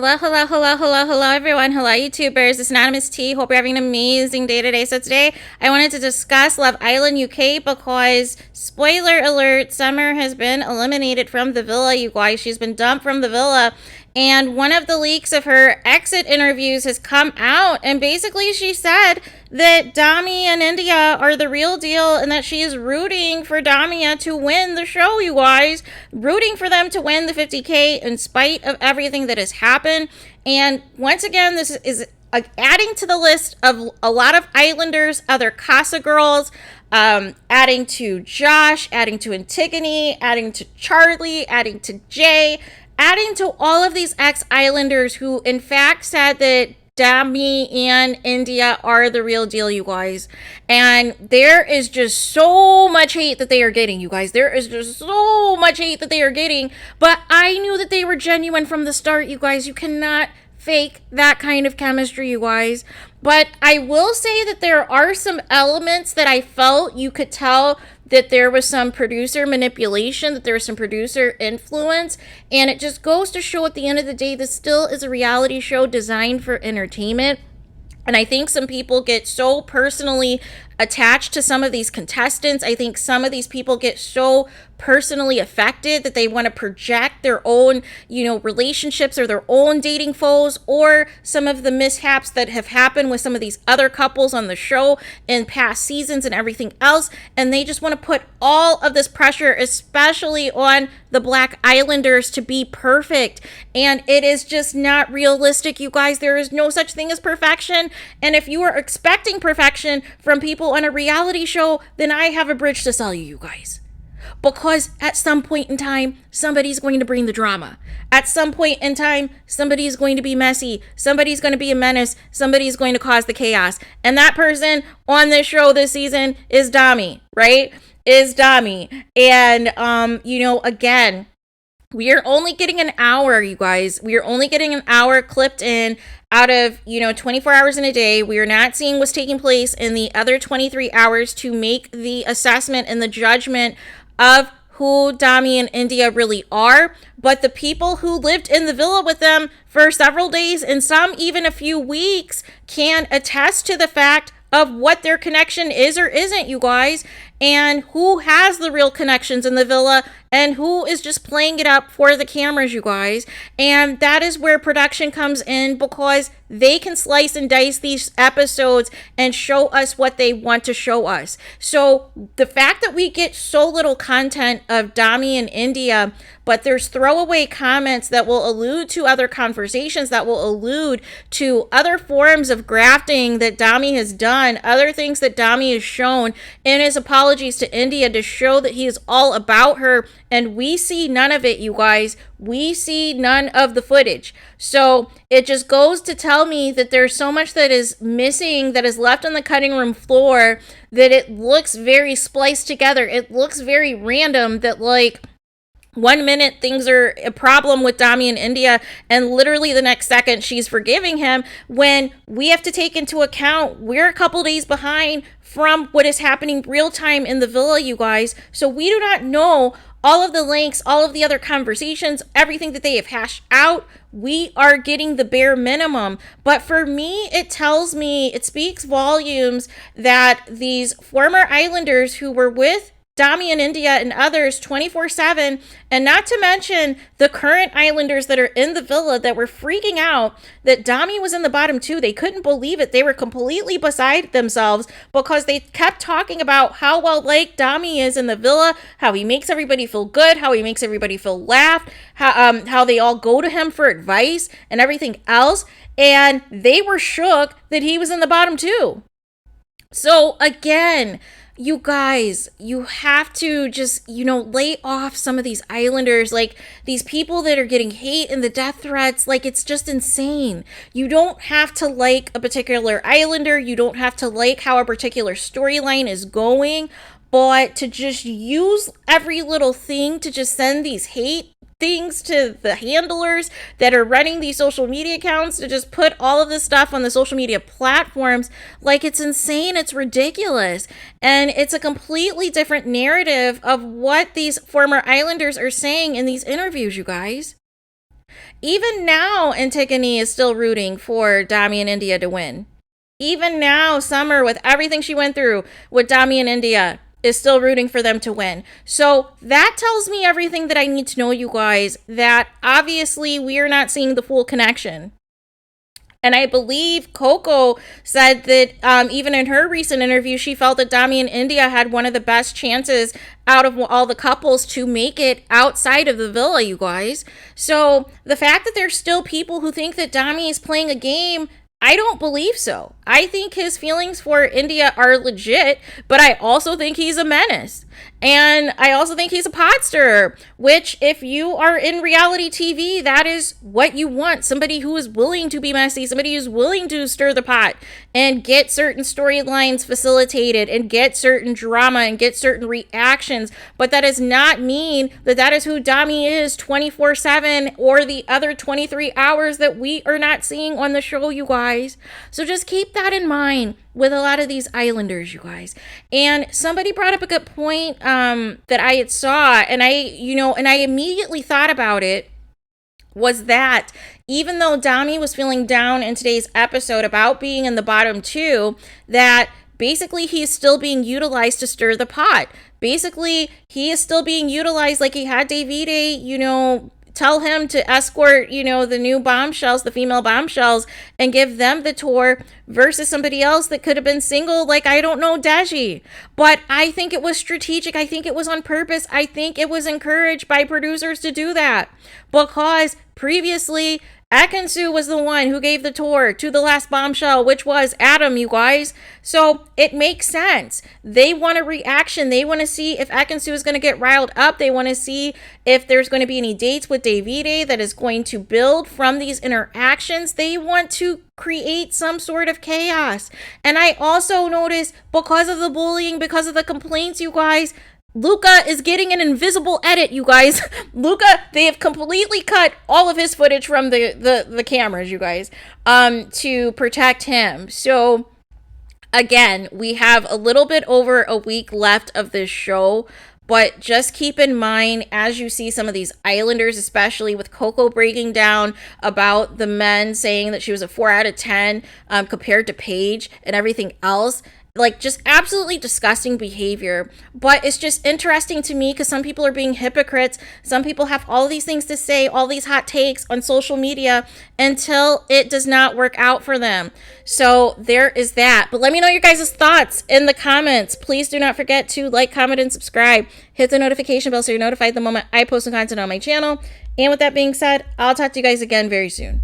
Hello, hello, hello, hello, hello, everyone. Hello, YouTubers. It's Anonymous T. Hope you're having an amazing day today. So today, I wanted to discuss Love Island UK because, spoiler alert, Summer has been eliminated from the villa, you guys. She's been dumped from the villa. And one of the leaks of her exit interviews has come out. And basically, she said that Dami and Indiyah are the real deal and that she is rooting for Dami to win the show, you guys. Rooting for them to win the 50K in spite of everything that has happened. And once again, this is adding to the list of a lot of Islanders, other Casa girls, adding to Josh, adding to Antigone, adding to Charlie, adding to Jay, adding to all of these ex-Islanders who in fact said that Dami and Indiyah are the real deal, you guys. And there is just so much hate that they are getting, you guys. There is just so much hate that they are getting. But I knew that they were genuine from the start, you guys. You cannot fake that kind of chemistry, you guys. But I will say that there are some elements that I felt you could tell that there was some producer manipulation, that there was some producer influence, and it just goes to show at the end of the day, this still is a reality show designed for entertainment. And I think some people get so personally attached to some of these contestants. I think some of these people get so personally affected that they want to project their own, relationships or their own dating foes or some of the mishaps that have happened with some of these other couples on the show in past seasons and everything else. And they just want to put all of this pressure, especially on the Black Islanders, to be perfect. And it is just not realistic, you guys. There is no such thing as perfection. And if you are expecting perfection from people on a reality show, then I have a bridge to sell you, you guys. Because at some point in time, somebody's going to bring the drama. At some point in time, somebody's going to be messy. Somebody's going to be a menace. Somebody's going to cause the chaos. And that person on this show this season is Dami, right? Is Dami. And, again, we are only getting an hour, you guys. We are only getting an hour clipped in out of, 24 hours in a day. We are not seeing what's taking place in the other 23 hours to make the assessment and the judgment of who Dami and Indiyah really are. But the people who lived in the villa with them for several days and some even a few weeks can attest to the fact of what their connection is or isn't, you guys, and who has the real connections in the villa and who is just playing it up for the cameras, you guys. And that is where production comes in, because they can slice and dice these episodes and show us what they want to show us. So the fact that we get so little content of Dami and Indiyah, but there's throwaway comments that will allude to other conversations, that will allude to other forms of grafting that Dami has done, other things that Dami has shown in his apologies to Indiyah to show that he is all about her. And we see none of it, you guys. We see none of the footage. So it just goes to tell me that there's so much that is missing, that is left on the cutting room floor, that it looks very spliced together. It looks very random, that like 1 minute things are a problem with Dami and Indiyah, and literally the next second she's forgiving him, when we have to take into account we're a couple days behind from what is happening real time in the villa, you guys. So we do not know all of the links, all of the other conversations, everything that they have hashed out. We are getting the bare minimum. But for me, it tells me, it speaks volumes that these former Islanders who were with Dami and Indiyah and others 24/7, and not to mention the current Islanders that are in the villa that were freaking out that Dami was in the bottom two. They couldn't believe it. They were completely beside themselves because they kept talking about how well liked Dami is in the villa, how he makes everybody feel good, how he makes everybody feel laughed, how they all go to him for advice and everything else. And they were shook that he was in the bottom two. So again, you guys, you have to just, lay off some of these Islanders, like these people that are getting hate and the death threats. Like, it's just insane. You don't have to like a particular Islander. You don't have to like how a particular storyline is going, but to just use every little thing to just send these hate things to the handlers that are running these social media accounts, to just put all of this stuff on the social media platforms. Like, it's insane. It's ridiculous. And it's a completely different narrative of what these former Islanders are saying in these interviews, you guys. Even now, Antigone is still rooting for Dami and Indiyah to win. Even now, Summer, with everything she went through with Dami and Indiyah, is still rooting for them to win. So that tells me everything that I need to know, you guys, that obviously we are not seeing the full connection. And I believe Coco said that even in her recent interview, she felt that Dami and Indiyah had one of the best chances out of all the couples to make it outside of the villa, you guys. So the fact that there's still people who think that Dami is playing a game, I don't believe so. I think his feelings for Indiyah are legit, but I also think he's a menace. And I also think he's a pot stirrer, which if you are in reality TV, that is what you want. Somebody who is willing to be messy, somebody who's willing to stir the pot and get certain storylines facilitated and get certain drama and get certain reactions. But that does not mean that that is who Dami is 24/7 or the other 23 hours that we are not seeing on the show, you guys. So just keep that in mind with a lot of these islanders, you guys. And somebody brought up a good point that I had saw, and I immediately thought about it, was that even though Dami was feeling down in today's episode about being in the bottom two, that basically he is still being utilized to stir the pot. Basically, he is still being utilized like he had Davide, tell him to escort, the new bombshells, the female bombshells, and give them the tour versus somebody else that could have been single, like, I don't know, Deji. But I think it was strategic. I think it was on purpose. I think it was encouraged by producers to do that because previously Ekansu was the one who gave the tour to the last bombshell, which was Adam, you guys. So it makes sense. They want a reaction. They want to see if Ekansu is going to get riled up. They want to see if there's going to be any dates with Davide that is going to build from these interactions. They want to create some sort of chaos. And I also noticed because of the bullying, because of the complaints, you guys, Luca is getting an invisible edit, you guys. Luca, they have completely cut all of his footage from the cameras, you guys, to protect him. So, again, we have a little bit over a week left of this show, but just keep in mind, as you see some of these islanders, especially with Coco breaking down about the men saying that she was a 4 out of 10 compared to Paige and everything else, like just absolutely disgusting behavior. But it's just interesting to me because some people are being hypocrites. Some people have all these things to say, all these hot takes on social media until it does not work out for them. So there is that. But let me know your guys' thoughts in the comments. Please do not forget to like, comment, and subscribe. Hit the notification bell so you're notified the moment I post new content on my channel. And with that being said, I'll talk to you guys again very soon.